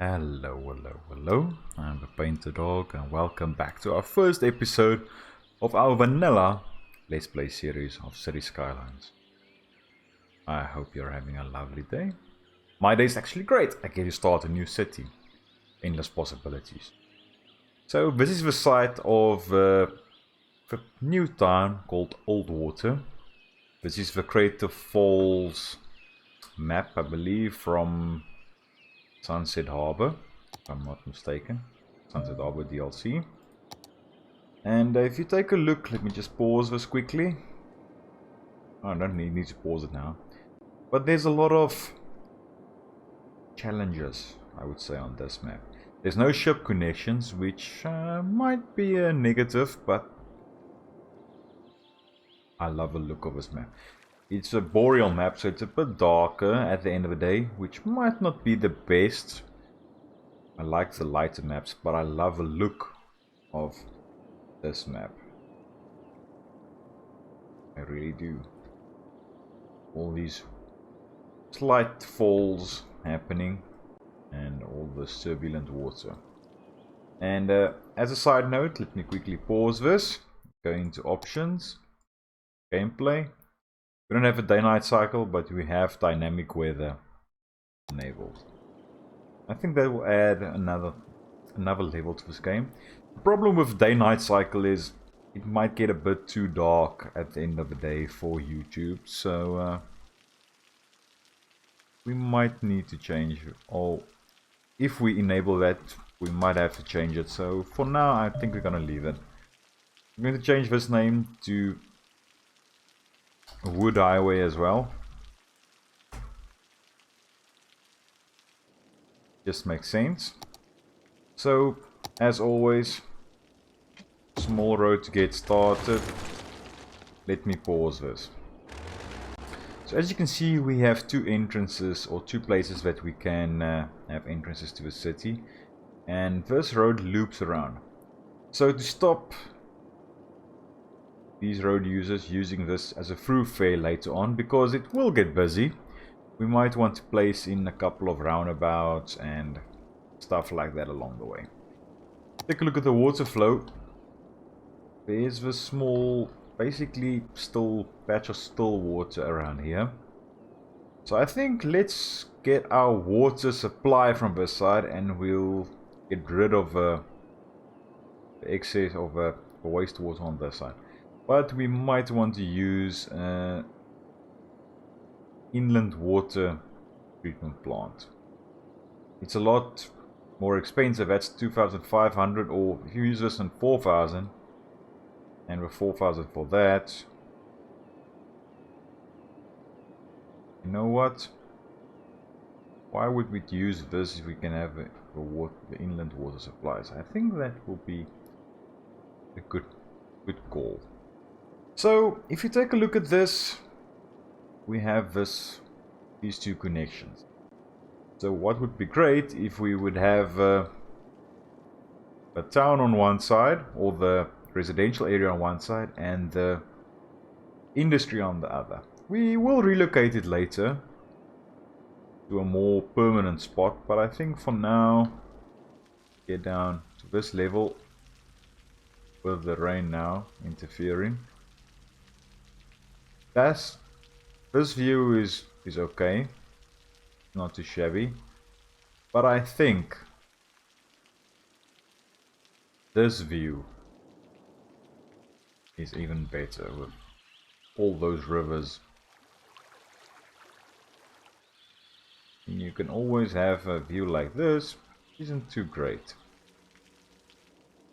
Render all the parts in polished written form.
Hello, hello, hello. I'm the PaintedDog and welcome back to our first episode of our vanilla Let's Play series of City Skylines. I hope you're having a lovely day. My day is actually great. I get to start a new city. Endless possibilities. So this is the site of the new town called Old Water. This is the Crater Falls map, I believe, from Sunset Harbo, if I'm not mistaken. Sunset Harbo DLC. And if you take a look, let me just pause this quickly. Oh, I don't need to pause it now. But there's a lot of challenges, I would say, on this map. There's no ship connections, which might be a negative, but I love the look of this map. It's a boreal map, so it's a bit darker at the end of the day, which might not be the best. I like the lighter maps, but I love the look of this map. I really do. All these slight falls happening and all this turbulent water. And as a side note, let me quickly pause this. Go into options, gameplay. We don't have a day-night cycle, but we have dynamic weather enabled. I think that will add another level to this game. The problem with day-night cycle is it might get a bit too dark at the end of the day for YouTube, so we might need to change it. Or if we enable that, we might have to change it. So for now, I think we're gonna leave it. I'm going to change this name to Wood Highway as well. Just makes sense. So, as always, small road to get started. Let me pause this. So as you can see, we have two entrances, or two places that we can have entrances to the city. And this road loops around. So to stop these road users using this as a thoroughfare later on, because it will get busy, we might want to place in a couple of roundabouts and stuff like that along the way. Take a look at the water flow. There's this small, basically still patch of still water around here. So I think let's get our water supply from this side and we'll get rid of the excess of the wastewater on this side. But we might want to use inland water treatment plant. It's a lot more expensive. That's 2,500, or if you use this in 4,000, and with 4,000 for that, you know what? Why would we use this if we can have the inland water supplies? I think that will be a good call. So, if you take a look at this, we have these two connections. So what would be great if we would have a town on one side, or the residential area on one side, and the industry on the other. We will relocate it later to a more permanent spot, but I think for now, get down to this level with the rain now interfering. This view is okay, not too shabby, but I think this view is even better with all those rivers. And you can always have a view like this, isn't too great.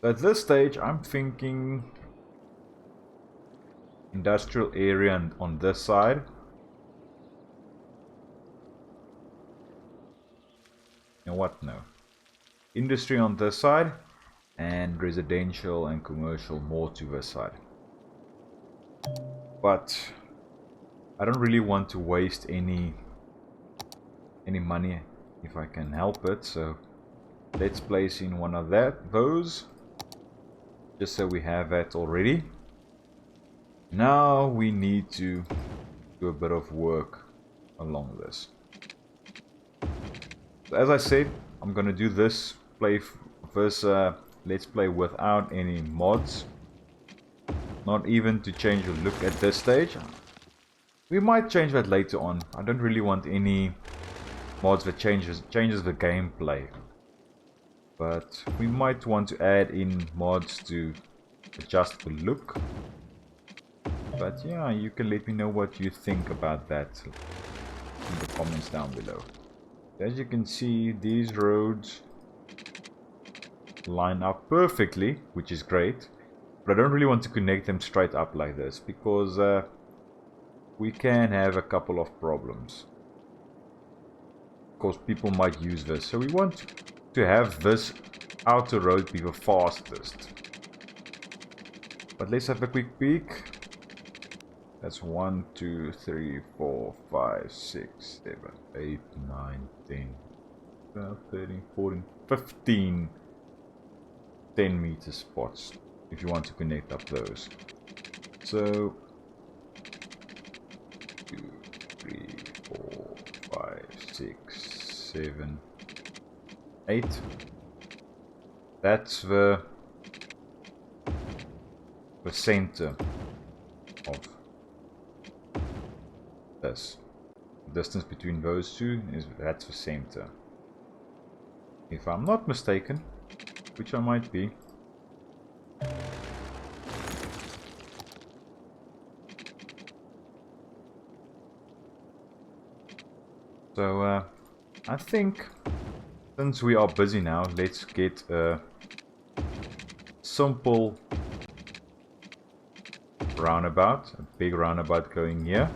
At this stage, I'm thinking industrial area on this side. You know what? No. Industry on this side, and residential and commercial more to this side. But I don't really want to waste any money if I can help it, so let's place in one of those, just so we have that already. Now we need to do a bit of work along this. So as I said, I'm gonna do this let's play without any mods. Not even to change the look at this stage. We might change that later on. I don't really want any mods that changes the gameplay. But we might want to add in mods to adjust the look. But yeah, you can let me know what you think about that in the comments down below. As you can see, these roads line up perfectly, which is great. But I don't really want to connect them straight up like this, because we can have a couple of problems. Of course, people might use this, so we want to have this outer road be the fastest. But let's have a quick peek. That's 1, 2, 3, 4, 5, 6, 7, 8, 9, 10, 12, 13, 14, 15 10-meter spots if you want to connect up those. So 2, 3, 4, 5, 6, 7, 8. That's the center of this. The distance between those two that's the center. If I'm not mistaken, which I might be. So I think since we are busy now, let's get a simple roundabout, a big roundabout going here.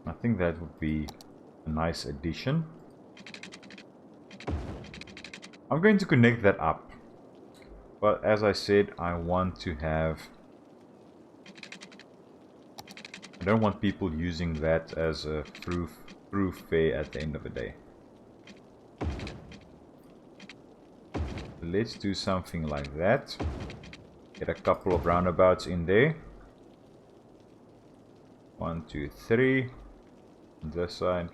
I think that would be a nice addition. I'm going to connect that up, but as I said, I want to have... I don't want people using that as a thoroughfare at the end of the day. Let's do something like that. Get a couple of roundabouts in there. 1, 2, 3. On this side.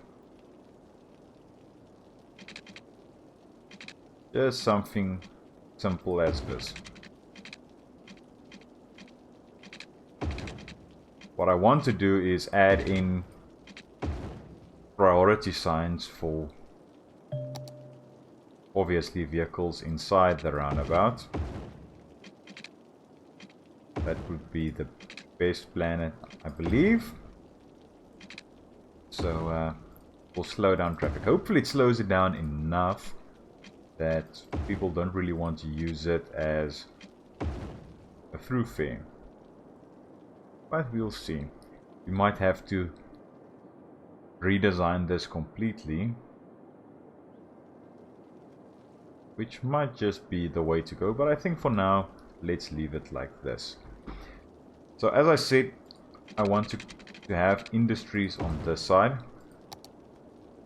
Just something simple as this. What I want to do is add in priority signs for obviously vehicles inside the roundabout. That would be the best plan, I believe. So we'll slow down traffic. Hopefully it slows it down enough that people don't really want to use it as a thoroughfare. But we'll see. We might have to redesign this completely, which might just be the way to go, but I think for now let's leave it like this. So as I said, I want to have industries on this side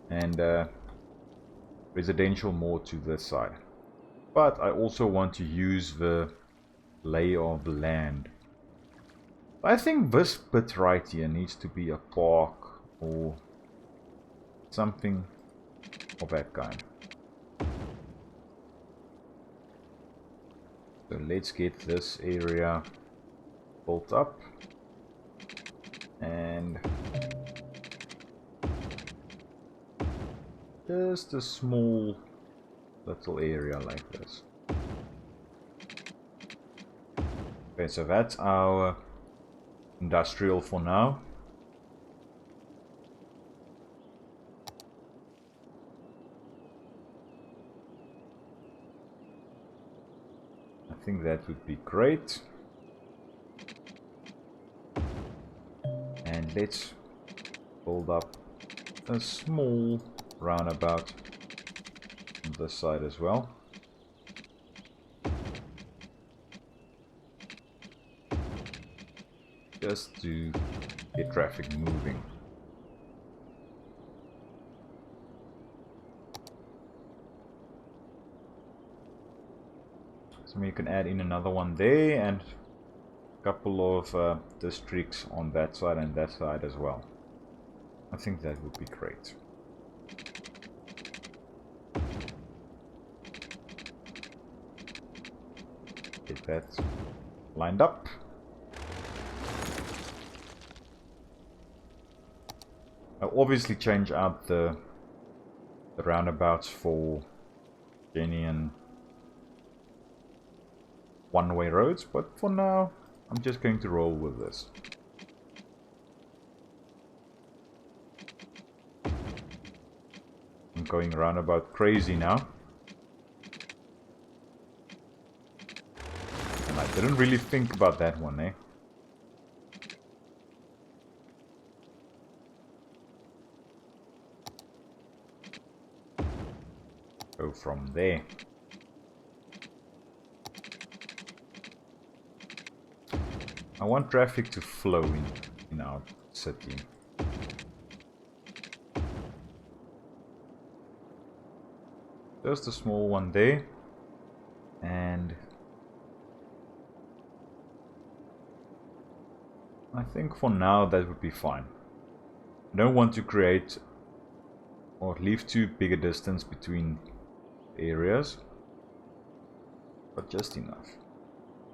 and residential more to this side, but I also want to use the lay of the land. I think this bit right here needs to be a park or something of that kind. So let's get this area built up and just a small little area like this. Okay, so that's our industrial for now. I think that would be great. And let's build up a small roundabout on this side as well. Just to get traffic moving. So you can add in another one there and a couple of districts on that side and that side as well. I think that would be great. Get that lined up. I'll obviously change out the roundabouts for genuine one-way roads, but for now I'm just going to roll with this. I'm going roundabout crazy now. And I didn't really think about that one, eh? Go from there. I want traffic to flow in our city. Just a small one there. And I think for now that would be fine. I don't want to create or leave too big a distance between areas, but just enough.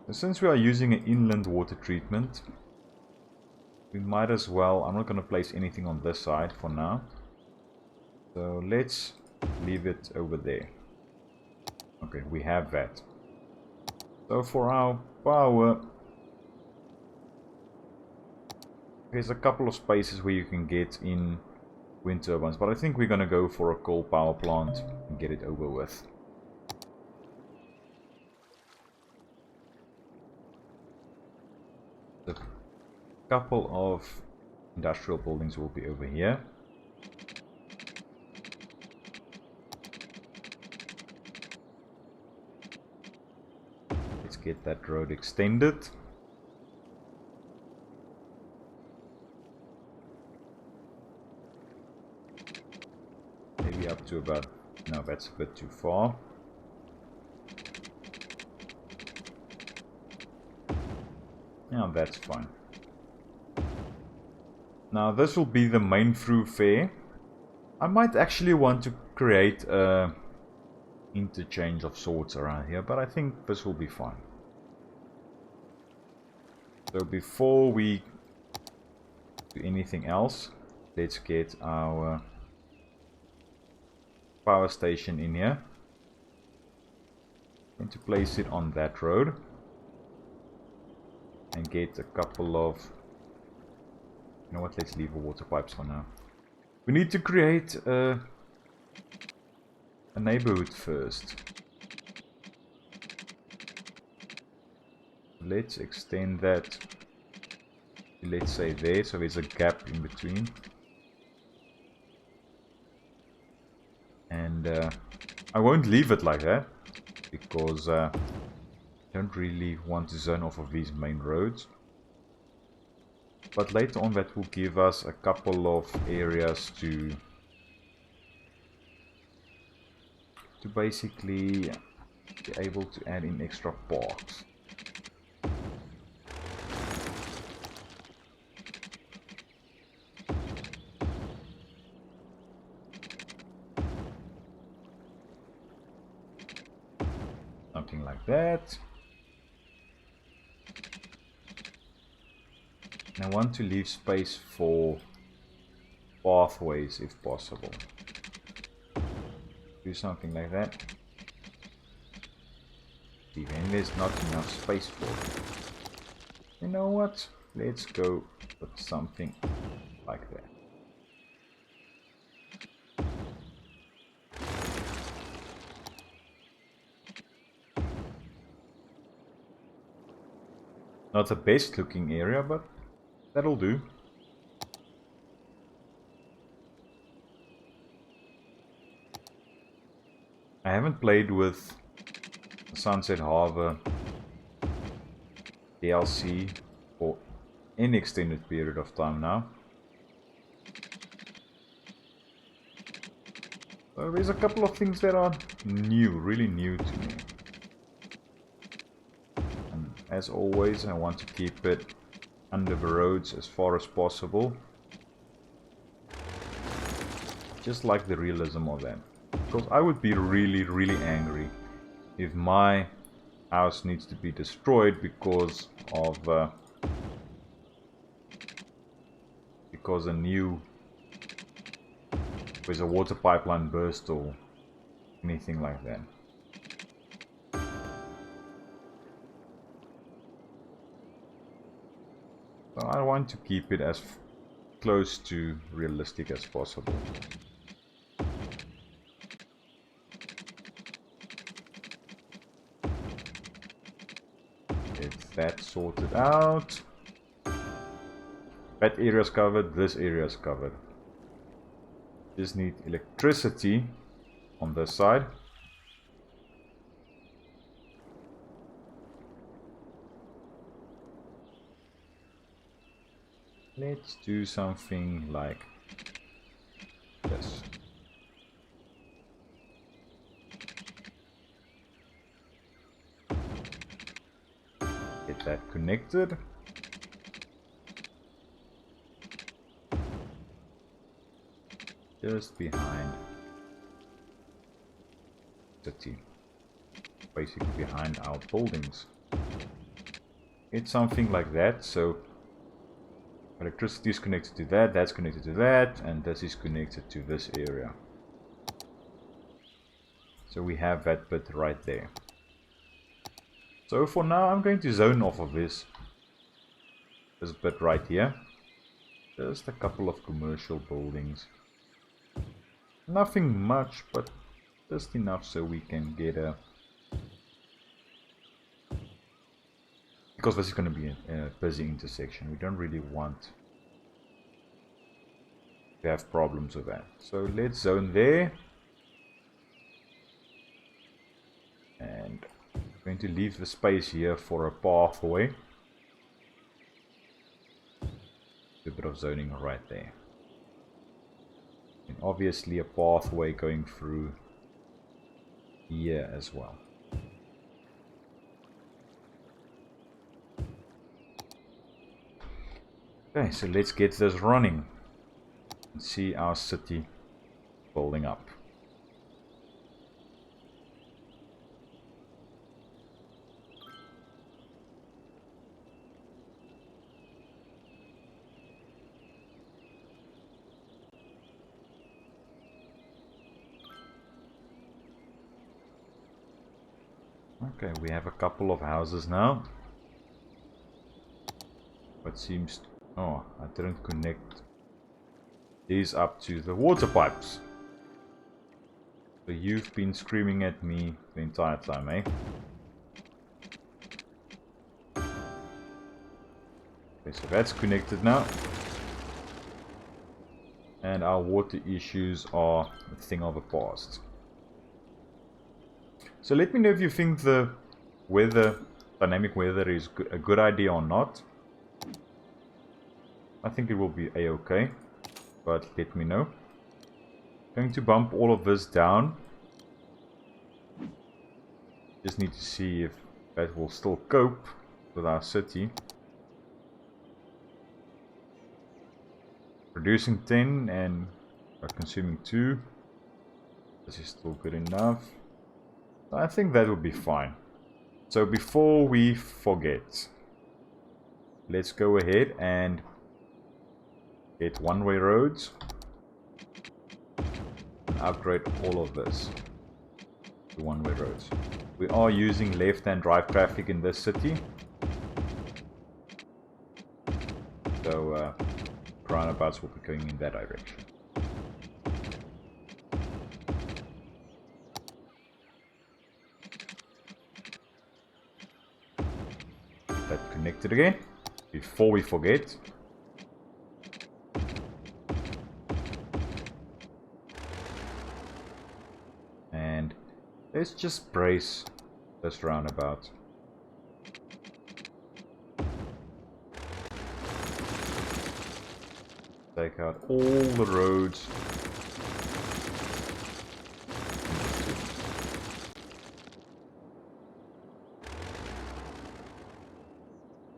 And since we are using an inland water treatment, we might as well, I'm not going to place anything on this side for now, so let's leave it over there. Okay, we have that. So for our power, there's a couple of spaces where you can get in wind turbines, but I think we're going to go for a coal power plant and get it over with. A couple of industrial buildings will be over here. Let's get that road extended. Maybe up to about, no, that's a bit too far. Yeah, that's fine. Now this will be the main thoroughfare. I might actually want to create a interchange of sorts around here, but I think this will be fine. So before we do anything else, let's get our power station in here. I'm going to place it on that road and get a couple of, you know what, let's leave the water pipes for now. We need to create a neighborhood first. Let's extend that, let's say there, so there's a gap in between. And I won't leave it like that, because I don't really want to zone off of these main roads. But later on that will give us a couple of areas to basically be able to add in extra parks. Something like that. And I want to leave space for pathways if possible. Do something like that. Even there's not enough space for it. You know what? Let's go with something like that. Not the best looking area, but that'll do. I haven't played with Sunset Harbor DLC for any extended period of time now. So there's a couple of things that are new, really new to me. And as always, I want to keep it under the roads as far as possible. Just like the realism of that. Because I would be really, really angry if my house needs to be destroyed because of because there's a water pipeline burst or anything like that. So I want to keep it as close to realistic as possible. Get that sorted out. That area is covered, this area is covered. Just need electricity on this side. Let's do something like this. Get that connected. Just behind the city. Basically behind our buildings. It's something like that, so electricity is connected to that, that's connected to that, and this is connected to this area. So we have that bit right there. So for now I'm going to zone off of this bit right here. Just a couple of commercial buildings. Nothing much, but just enough so we can get a... Because this is going to be a busy intersection. We don't really want to have problems with that. So let's zone there. And I'm going to leave the space here for a pathway. A bit of zoning right there. And obviously a pathway going through here as well. Okay, so let's get this running and see our city building up. Okay, we have a couple of houses now. What seems... Oh, I didn't connect these up to the water pipes. So you've been screaming at me the entire time, eh? Okay, so that's connected now. And our water issues are a thing of the past. So let me know if you think the weather, dynamic weather is a good idea or not. I think it will be a-okay, but let me know. Going to bump all of this down. Just need to see if that will still cope with our city. Producing 10 and consuming 2. This is still good enough. I think that will be fine. So before we forget, let's go ahead and get one-way roads and upgrade all of this to one-way roads. We are using left-hand drive traffic in this city, so roundabouts will be going in that direction. That connected again before we forget. And let's just brace this roundabout. Take out all the roads.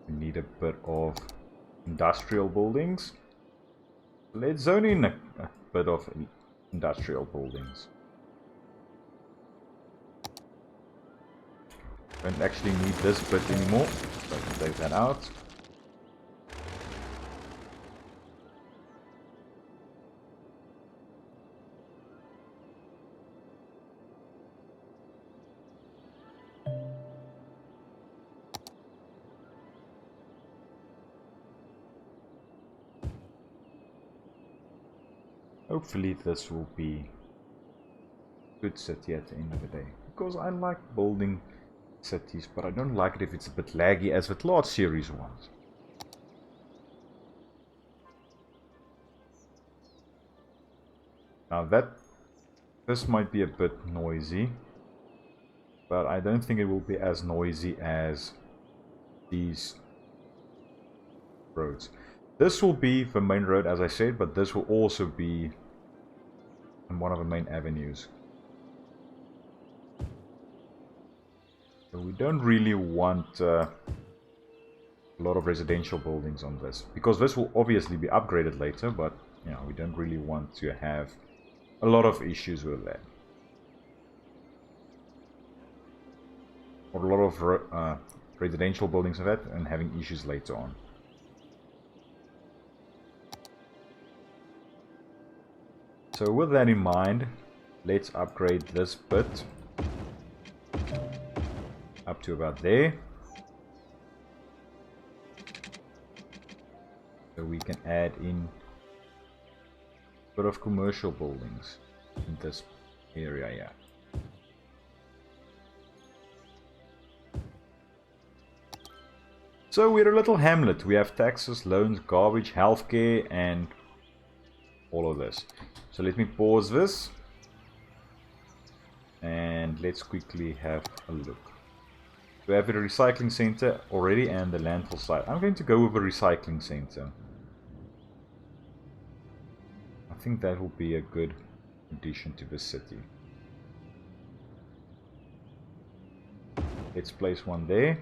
We need a bit of industrial buildings. Let's zone in a bit of industrial buildings. Don't actually need this bit anymore, so I can take that out. Hopefully this will be a good city at the end of the day. Because I like building cities, but I don't like it if it's a bit laggy as with large series ones. Now this might be a bit noisy, but I don't think it will be as noisy as these roads. This will be the main road, as I said, but this will also be on one of the main avenues. So we don't really want a lot of residential buildings on this, because this will obviously be upgraded later, but you know, we don't really want to have a lot of issues with that. Or a lot of residential buildings of that and having issues later on. So with that in mind, let's upgrade this bit up to about there. So we can add in a bit of commercial buildings in this area here. So we're a little hamlet. We have taxes, loans, garbage, healthcare, and all of this. So let me pause this and let's quickly have a look. We have a recycling center already and the landfill site. I'm going to go with a recycling center. I think that will be a good addition to the city. Let's place one there.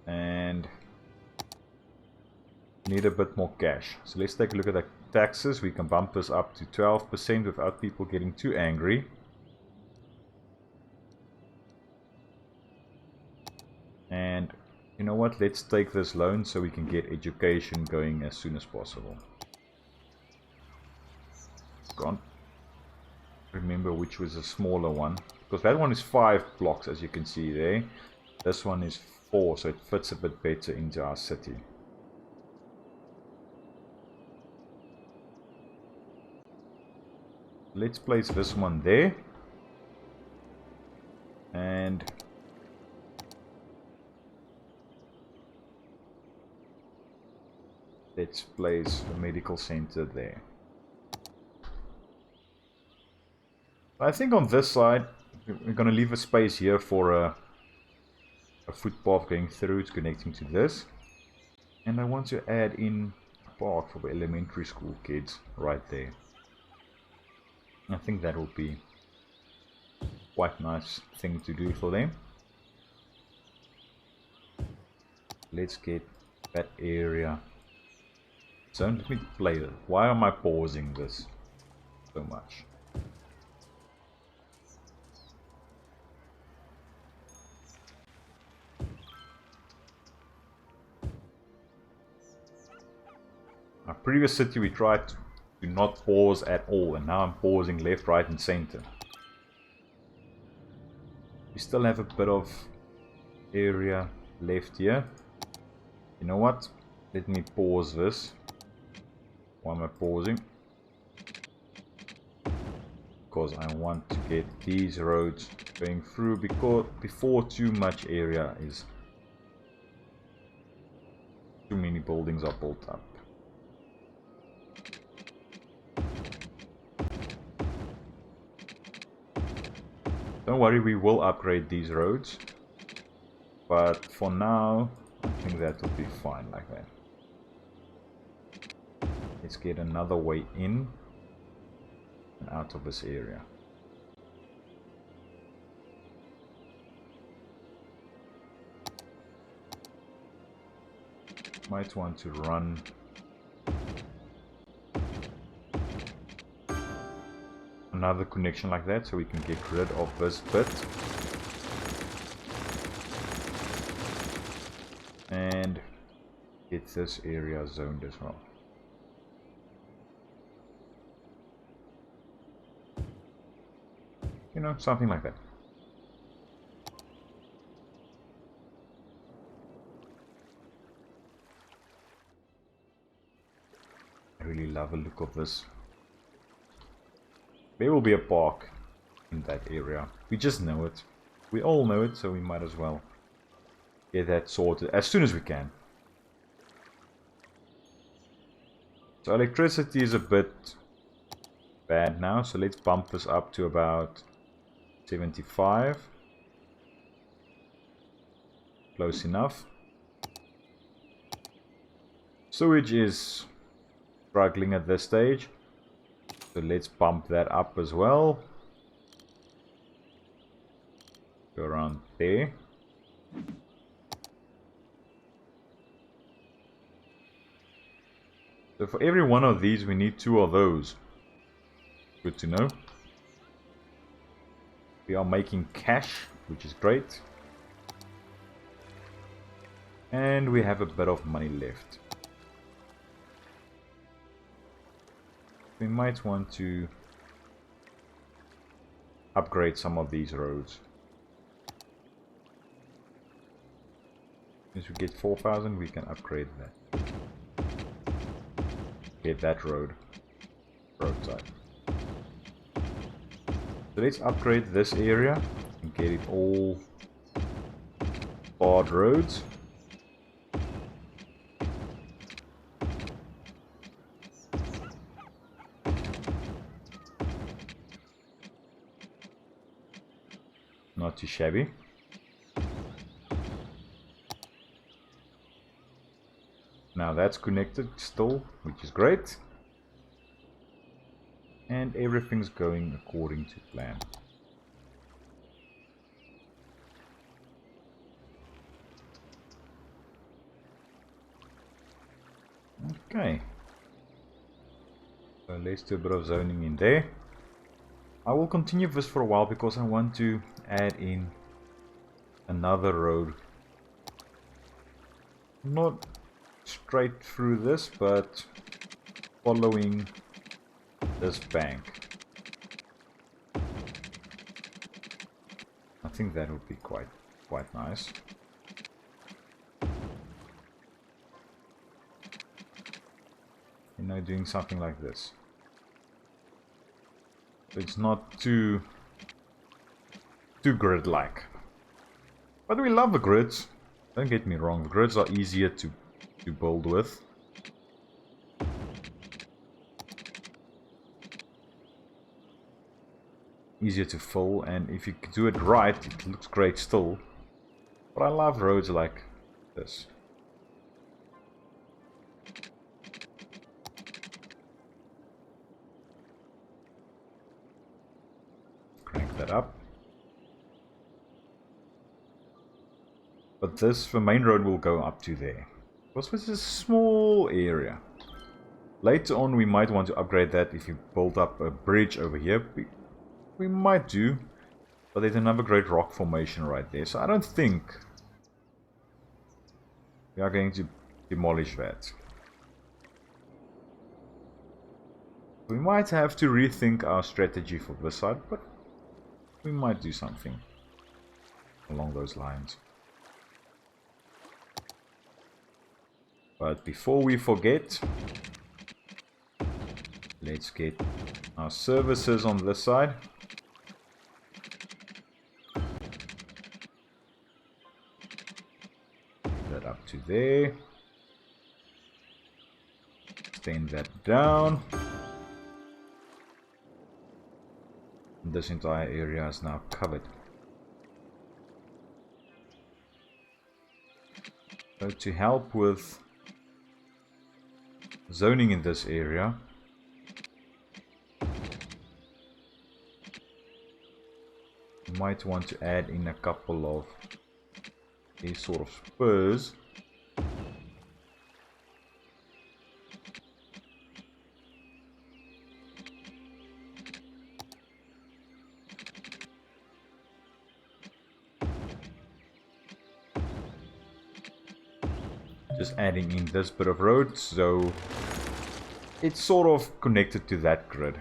And need a bit more cash. So let's take a look at the taxes. We can bump this up to 12% without people getting too angry. And you know what? Let's take this loan so we can get education going as soon as possible. Can't remember which was a smaller one, because that one is 5 blocks, as you can see there. This one is 4, so it fits a bit better into our city. Let's place this one there. And let's place a medical center there. I think on this side, we're going to leave a space here for a footpath going through. It's connecting to this. And I want to add in a park for the elementary school kids right there. I think that will be quite a nice thing to do for them. Let's get that area. So let me play it. Why am I pausing this so much? Our previous city we tried to not pause at all, and now I'm pausing left, right and center. We still have a bit of area left here. You know what? Let me pause this. Why am I pausing? Because I want to get these roads going through before too much area is... too many buildings are built up. Don't worry, we will upgrade these roads, but for now I think that will be fine like that. Let's get another way in and out of this area. Might want to run another connection like that so we can get rid of this bit. and get this area zoned as well. You know, something like that. I really love the look of this. There will be a park in that area. We just know it. We all know it, so we might as well get that sorted as soon as we can. So electricity is a bit bad now, so let's bump this up to about 75. Close enough. Sewage is struggling at this stage, so let's bump that up as well. Go around there. So for every one of these we need 2 of those. Good to know. We are making cash, which is great. And we have a bit of money left. We might want to upgrade some of these roads. Since we get 4,000, we can upgrade that. Get that roadside. So let's upgrade this area and get it all barred roads. Not too shabby. Now that's connected still, which is great. And everything's going according to plan. Okay. So let's do a bit of zoning in there. I will continue this for a while because I want to add in another road. Not straight through this, but following this bank. I think that would be quite nice. You know, doing something like this. So it's not too grid-like. But we love the grids. Don't get me wrong, the grids are easier to build with. Easier to fill, and if you do it right, it looks great still. But I love roads like this. Crank that up. But the main road will go up to there. Because this is a small area. Later on we might want to upgrade that if you build up a bridge over here. We might do. But there's another great rock formation right there. So I don't think we are going to demolish that. We might have to rethink our strategy for this side, but we might do something along those lines. But before we forget, let's get our services on this side. That up to there. Extend that down. This entire area is now covered. So to help with zoning in this area, you might want to add in a couple of these sort of spurs. just adding in this bit of road, so it's sort of connected to that grid.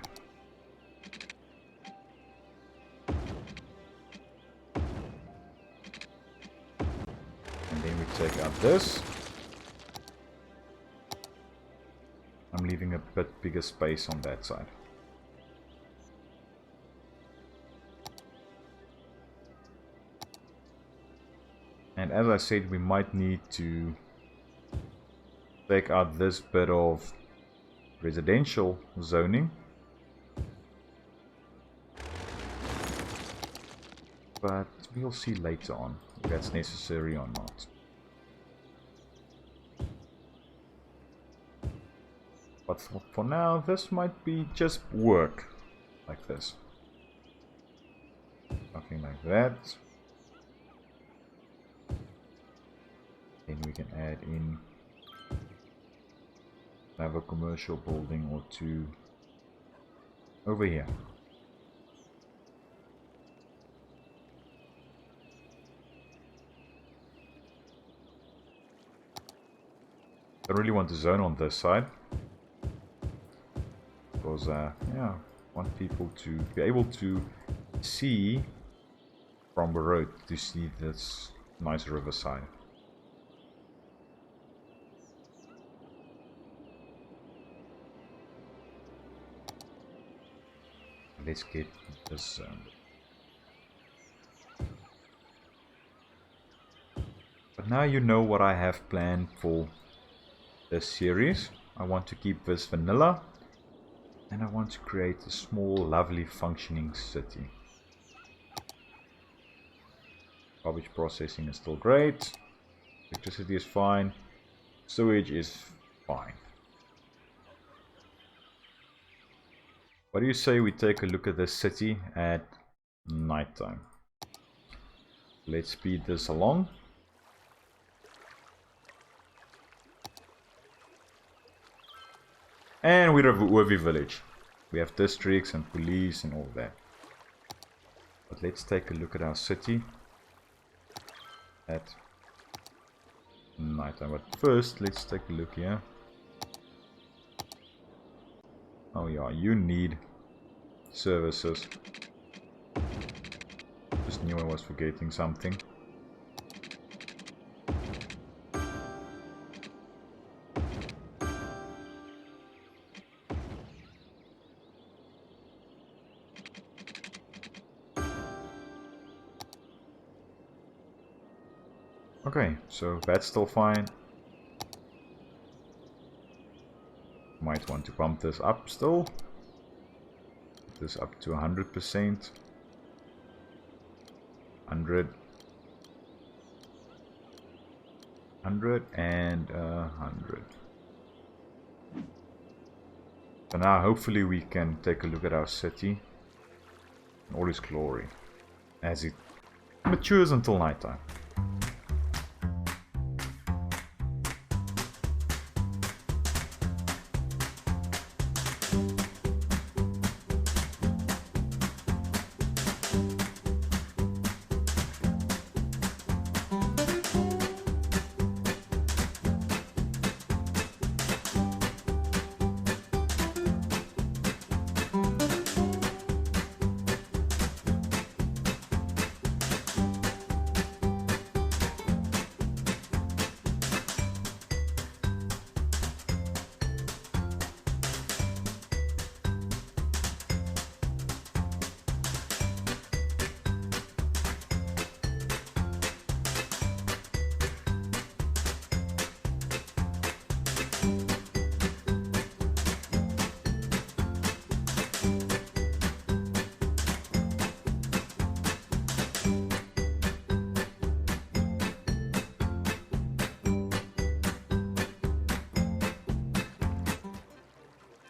And then we take out this. I'm leaving a bit bigger space on that side. And as I said, we might need to take out this bit of residential zoning. But we'll see later on if that's necessary or not. But for now, this might be just work like this. Something like that. Then we can add in another commercial building or two over here. I really want to zone on this side because yeah, I want people to be able to see from the road, to see this nice riverside. Let's get this zone. But now you know what I have planned for this series. I want to keep this vanilla, and I want to create a small, lovely, functioning city. Garbage processing is still great. Electricity is fine. Sewage is fine. What do you say we take a look at this city at nighttime? Let's speed this along. And we're a Worthy village. We have districts and police and all that. But let's take a look at our city at nighttime. But first, let's take a look here. Oh yeah, you need services. Just knew I was forgetting something. Okay, so that's still fine. Might want to bump this up still. Put this up to 100%. 100. 100 and 100. So now hopefully we can take a look at our city in all its glory as it matures until nighttime.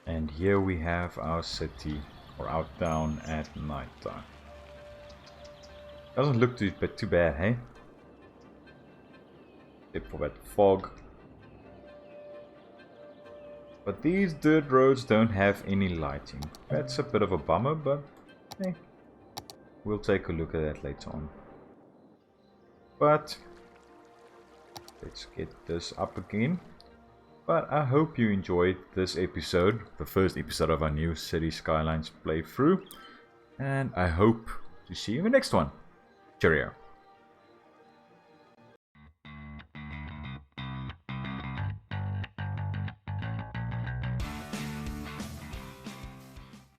And here we have our city, or our town at night time. Doesn't look too bad, hey? Except for that fog. But these dirt roads don't have any lighting. That's a bit of a bummer, but hey, we'll take a look at that later on. But let's get this up again. But I hope you enjoyed this episode, the first episode of our new City Skylines playthrough. And I hope to see you in the next one. Cheerio.